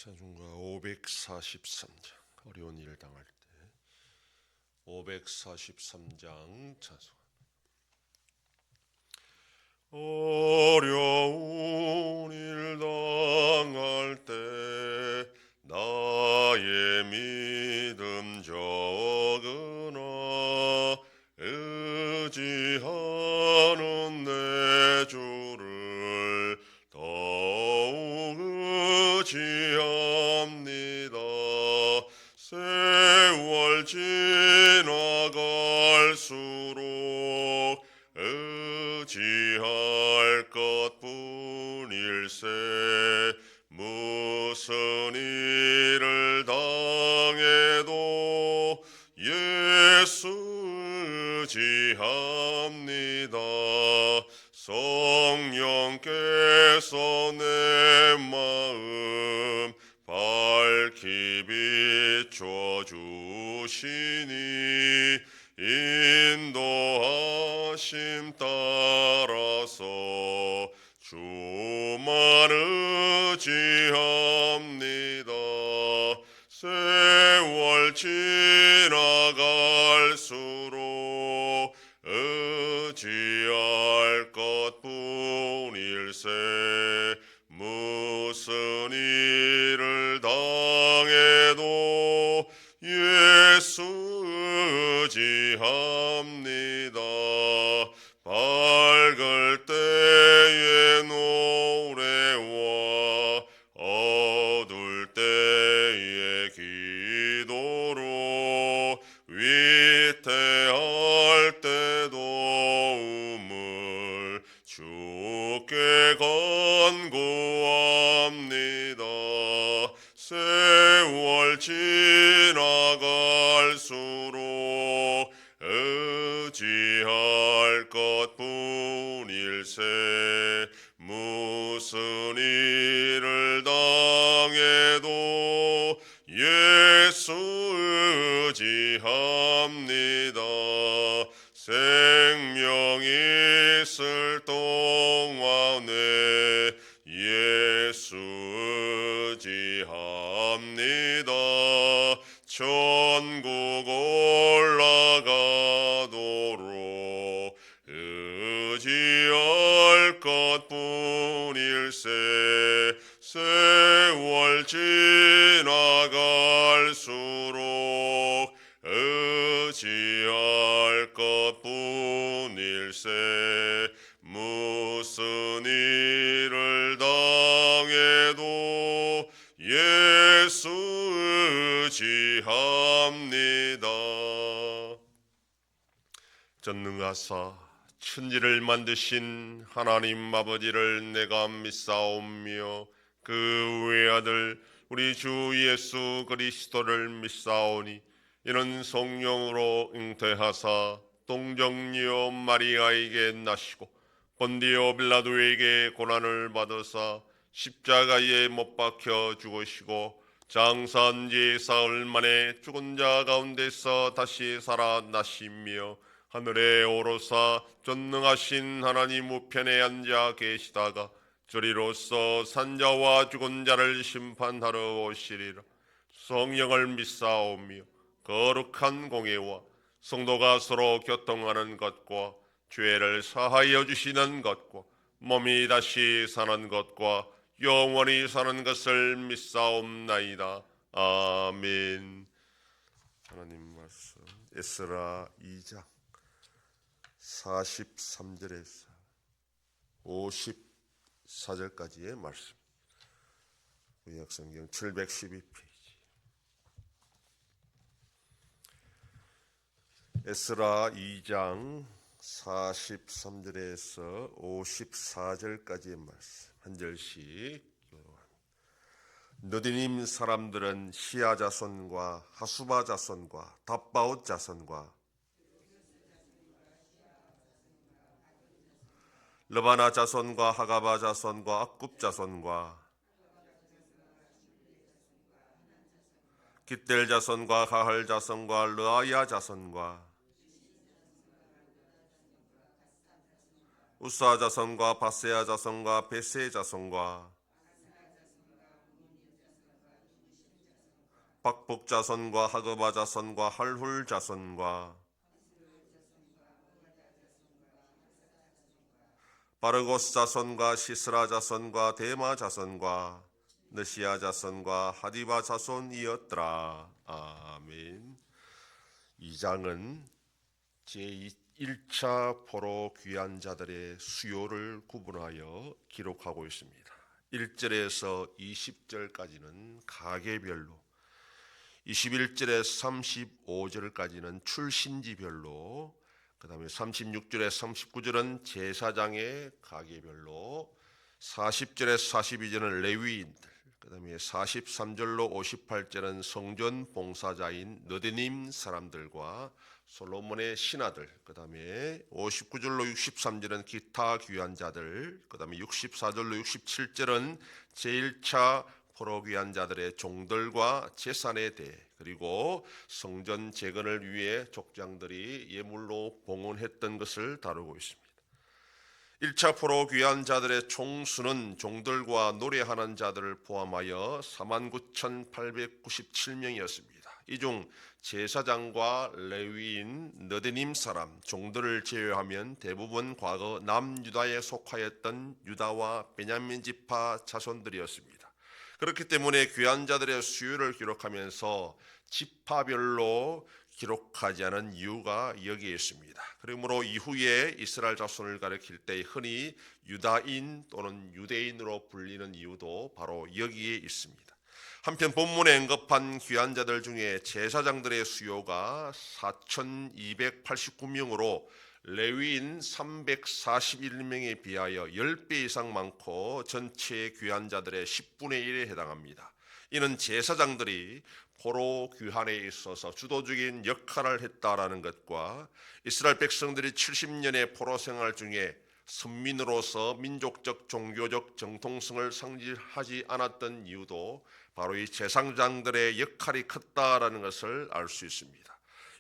찬송가 543장 어려운 일을 당할 때 543장 찬송. 어려운 일 당할 때 나의 믿음 적으나 의지하는 내 주를 더욱 의지합니다. 세월 지나갈수록 의지할 것뿐일세. 무슨 일을 당해도 예수 의지합니다. 성령께서 내 마음 밝히 비춰주시니 인도하심 따라서 주만 의지합니다. 세월 지나갈수록 의지할 것뿐일세. 무슨 일을 당해도 예수 의지합니다. 밝을 때의 노래와 어두울 때의 기도로 위태할 때도 우물 주께 간구합니다. 세월 지나갈수록 의지할 것뿐일세. 무슨 일을 당해도 예수 의지합니다. 생명이 있을 동안에 예수 의지합니다. 천국 올라가도록 의지할 것뿐일세. 세월 지나갈수록 의지할 것뿐일세. 무슨 일을 당해도 예수 의지합니다. 전능하사 천지를 만드신 하나님 아버지를 내가 믿사오며 그 외아들 우리 주 예수 그리스도를 믿사오니 이는 성령으로 잉태하사 동정녀 마리아에게 나시고 본디오 빌라도에게 고난을 받으사 십자가에 못 박혀 죽으시고 장사한 지 사흘 만에 죽은 자 가운데서 다시 살아나시며 하늘에 오르사 전능하신 하나님 우편에 앉아 계시다가 저리로서 산자와 죽은 자를 심판하러 오시리라. 성령을 믿사오며 거룩한 공예와 성도가 서로 교통하는 것과 죄를 사하여 주시는 것과 몸이 다시 사는 것과 영원히 사는 것을 믿사옵나이다. 아멘. 하나님 말씀 에스라 2장 43절에서 54절까지의 말씀. 구약성경 712페이지. 에스라 2장 43절에서 54절까지의 말씀 한 절씩 교독합니다. 느디님 사람들은 시아 자손과 하수바 자손과 답바옷 자손과 르바나 자손과 하가바 자손과 악굽 자손과 깃델 자손과 가할 자손과 르아야 자손과 우사 자손과 바세아 자손과 베세 자손과 박복 자손과 하그바 자손과 할훌 자손과 바르고스 자손과 시스라 자손과 데마 자손과 느시아 자손과 하디바 자손이었더라. 아멘. 2장은 제1차 포로 귀한 자들의 수요를 구분하여 기록하고 있습니다. 1절에서 20절까지는 가계별로, 21절에서 35절까지는 출신지별로, 그 다음에 36절에서 39절은 제사장의 가계별로, 40절에서 42절은 레위인들, 그 다음에 43절로 58절은 성전 봉사자인 느디님 사람들과 솔로몬의 신하들, 그 다음에 59절로 63절은 기타 귀한 자들, 그 다음에 64절로 67절은 제1차 포로 귀한 자들의 종들과 재산에 대해, 그리고 성전 재건을 위해 족장들이 예물로 봉헌했던 것을 다루고 있습니다. 1차 포로 귀한 자들의 총수는 종들과 노래하는 자들을 포함하여 49,897명이었습니다. 이 중 제사장과 레위인, 느디님 사람, 종들을 제외하면 대부분 과거 남유다에 속하였던 유다와 베냐민 지파 자손들이었습니다. 그렇기 때문에 귀한 자들의 수요를 기록하면서 지파별로 기록하지 않은 이유가 여기에 있습니다. 그러므로 이후에 이스라엘 자손을 가리킬 때 흔히 유다인 또는 유대인으로 불리는 이유도 바로 여기에 있습니다. 한편 본문에 언급한 귀한 자들 중에 제사장들의 수요가 4,289명으로 레위인 341명에 비하여 10배 이상 많고 전체 귀한 자들의 10분의 1에 해당합니다. 이는 제사장들이 포로 귀환에 있어서 주도적인 역할을 했다라는 것과 이스라엘 백성들이 70년의 포로 생활 중에 선민으로서 민족적 종교적 정통성을 상실하지 않았던 이유도 바로 이 제사장들의 역할이 컸다라는 것을 알 수 있습니다.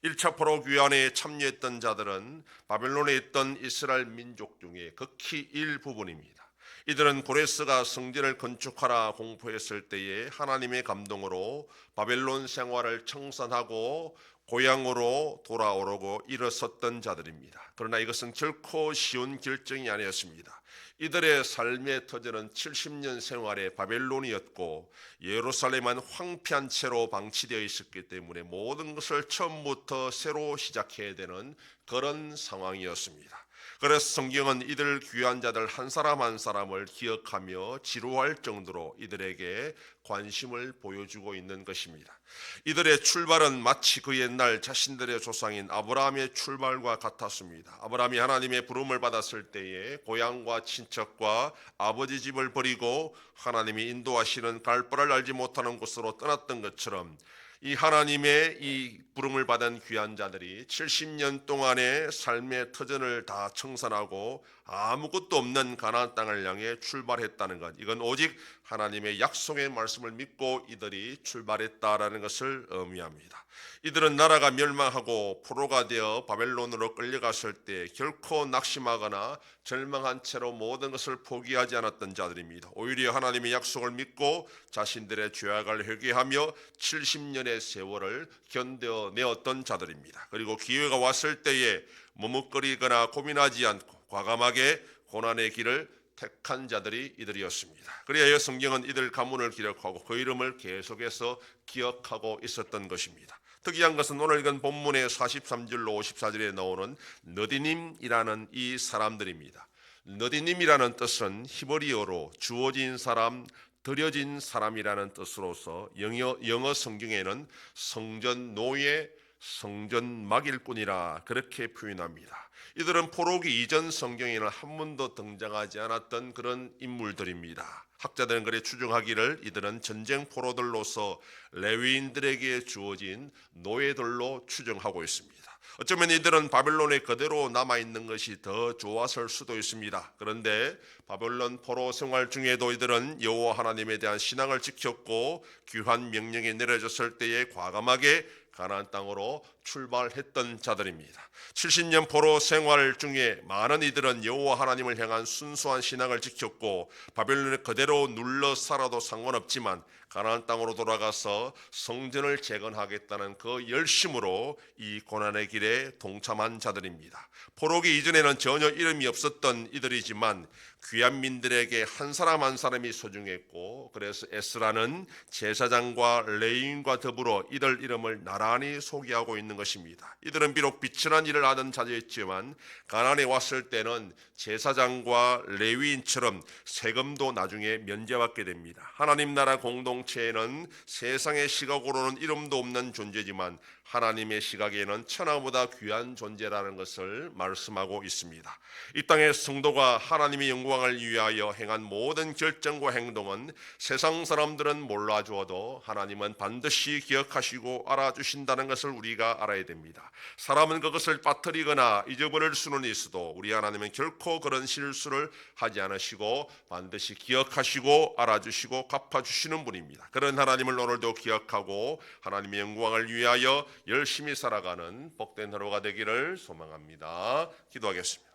1차 포로 귀환에 참여했던 자들은 바벨론에 있던 이스라엘 민족 중에 극히 일부분입니다. 이들은 고레스가 성전을 건축하라 공포했을 때에 하나님의 감동으로 바벨론 생활을 청산하고 고향으로 돌아오려고 일어섰던 자들입니다. 그러나 이것은 결코 쉬운 결정이 아니었습니다. 이들의 삶의 터전은 70년 생활의 바벨론이었고 예루살렘은 황폐한 채로 방치되어 있었기 때문에 모든 것을 처음부터 새로 시작해야 되는 그런 상황이었습니다. 그래서 성경은 이들 귀한 자들 한 사람 한 사람을 기억하며 지루할 정도로 이들에게 관심을 보여주고 있는 것입니다. 이들의 출발은 마치 그 옛날 자신들의 조상인 아브라함의 출발과 같았습니다. 아브라함이 하나님의 부름을 받았을 때에 고향과 친척과 아버지 집을 버리고 하나님이 인도하시는 갈 바를 알지 못하는 곳으로 떠났던 것처럼 이 하나님의 이 부름을 받은 귀한 자들이 70년 동안의 삶의 터전을 다 청산하고 아무것도 없는 가나안 땅을 향해 출발했다는 것, 이건 오직 하나님의 약속의 말씀을 믿고 이들이 출발했다라는 것을 의미합니다. 이들은 나라가 멸망하고 포로가 되어 바벨론으로 끌려갔을 때 결코 낙심하거나 절망한 채로 모든 것을 포기하지 않았던 자들입니다. 오히려 하나님의 약속을 믿고 자신들의 죄악을 회개하며 70년의 세월을 견뎌내었던 자들입니다. 그리고 기회가 왔을 때에 머뭇거리거나 고민하지 않고 과감하게 고난의 길을 택한 자들이 이들이었습니다. 그래야 성경은 이들 가문을 기록하고 그 이름을 계속해서 기억하고 있었던 것입니다. 특이한 것은 오늘 읽은 본문의 43절로 54절에 나오는 느디님이라는 이 사람들입니다. 느디님이라는 뜻은 히브리어로 주어진 사람, 드려진 사람이라는 뜻으로서 영어 성경에는 성전 노예, 성전 막일꾼이라 그렇게 표현합니다. 이들은 포로기 이전 성경에는 한 번도 등장하지 않았던 그런 인물들입니다. 학자들은 그래 추정하기를 이들은 전쟁 포로들로서 레위인들에게 주어진 노예들로 추정하고 있습니다. 어쩌면 이들은 바벨론에 그대로 남아있는 것이 더 좋았을 수도 있습니다. 그런데 바벨론 포로 생활 중에도 이들은 여호와 하나님에 대한 신앙을 지켰고 귀한 명령이 내려졌을 때에 과감하게 가나안 땅으로 출발했던 자들입니다. 70년 포로 생활 중에 많은 이들은 여호와 하나님을 향한 순수한 신앙을 지켰고 바벨론에 그대로 눌러 살아도 상관없지만 가나안 땅으로 돌아가서 성전을 재건하겠다는 그 열심으로 이 고난의 길에 동참한 자들입니다. 포로기 이전에는 전혀 이름이 없었던 이들이지만 귀한 민들에게 한 사람 한 사람이 소중했고, 그래서 에스라는 제사장과 레위인과 더불어 이들 이름을 나란히 소개하고 있는 것입니다. 이들은 비록 비천한 일을 하던 자였지만 가나안에 왔을 때는 제사장과 레위인처럼 세금도 나중에 면제받게 됩니다. 하나님 나라 공동체에는 세상의 시각으로는 이름도 없는 존재지만 하나님의 시각에는 천하보다 귀한 존재라는 것을 말씀하고 있습니다. 이 땅의 성도가 하나님의 영광을 위하여 행한 모든 결정과 행동은 세상 사람들은 몰라주어도 하나님은 반드시 기억하시고 알아주신다는 것을 우리가 알아야 됩니다. 사람은 그것을 빠뜨리거나 잊어버릴 수는 있어도 우리 하나님은 결코 그런 실수를 하지 않으시고 반드시 기억하시고 알아주시고 갚아주시는 분입니다. 그런 하나님을 오늘도 기억하고 하나님의 영광을 위하여 열심히 살아가는 복된 하루가 되기를 소망합니다. 기도하겠습니다.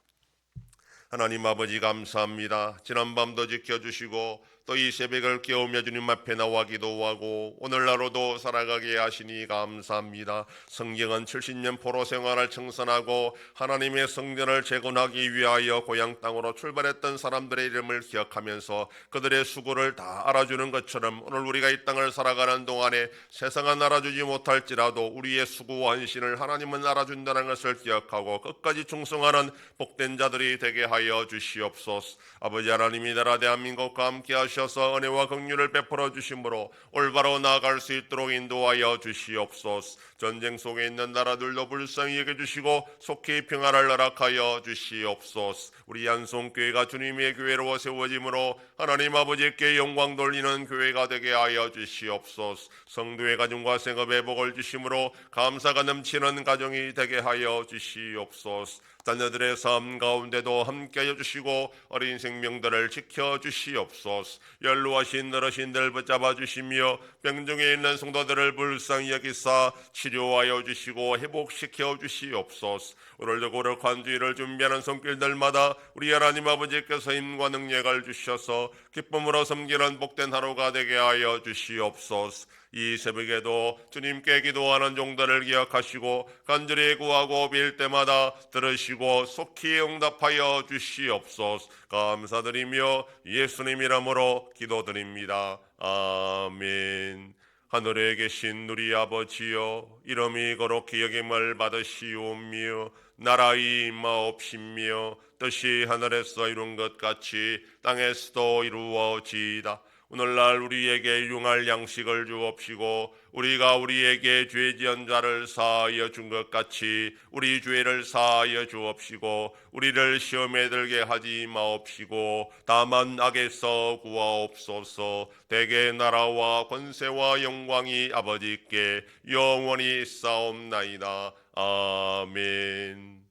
하나님 아버지 감사합니다. 지난밤도 지켜주시고 또 이 새벽을 깨우며 주님 앞에 나와 기도하고 오늘 하루도 살아가게 하시니 감사합니다. 성경은 70년 포로 생활을 청산하고 하나님의 성전을 재건하기 위하여 고향 땅으로 출발했던 사람들의 이름을 기억하면서 그들의 수고를 다 알아주는 것처럼 오늘 우리가 이 땅을 살아가는 동안에 세상은 알아주지 못할지라도 우리의 수고와 헌신을 하나님은 알아준다는 것을 기억하고 끝까지 충성하는 복된 자들이 되게 하여 주시옵소서. 아버지 하나님이 나라 대한민국과 함께 하셔서 은혜와 긍휼을 베풀어 주심으로 올바로 나아갈 수 있도록 인도하여 주시옵소서. 전쟁 속에 있는 나라들도 불쌍히 여겨주시고 속히 평화를 허락하여 주시옵소서. 우리 yan송교회가 주님의 교회로 세워짐으로 하나님 아버지께 영광 돌리는 교회가 되게 하여 주시옵소서. 성도의 가정과 생업에 복을 주심으로 감사가 넘치는 가정이 되게 하여 주시옵소서. 자녀들의 삶 가운데도 함께하여 주시고 어린 생명들을 지켜주시옵소서. 연로하신 어르신들 붙잡아 주시며 병중에 있는 성도들을 불쌍히 여기사 치료하여 주시고 회복시켜 주시옵소서. 오늘도 거룩한 주일을 준비하는 손길들마다 우리 하나님 아버지께서 힘과 능력을 주셔서 기쁨으로 섬기는 복된 하루가 되게 하여 주시옵소서. 이 새벽에도 주님께 기도하는 종들을 기억하시고 간절히 구하고 빌 때마다 들으시고 속히 응답하여 주시옵소서. 감사드리며 예수님 이름으로 기도드립니다. 아멘. 하늘에 계신 우리 아버지여, 이름이 거룩히 여김을 받으시오며 나라의 임하옵시며 뜻이 하늘에서 이룬 것 같이 땅에서도 이루어지이다. 오늘날 우리에게 융할 양식을 주옵시고 우리가 우리에게 죄 지은 자를 사하여 준 것 같이 우리 죄를 사하여 주옵시고 우리를 시험에 들게 하지 마옵시고 다만 악에서 구하옵소서. 대개 나라와 권세와 영광이 아버지께 영원히 있사옵나이다. 아멘.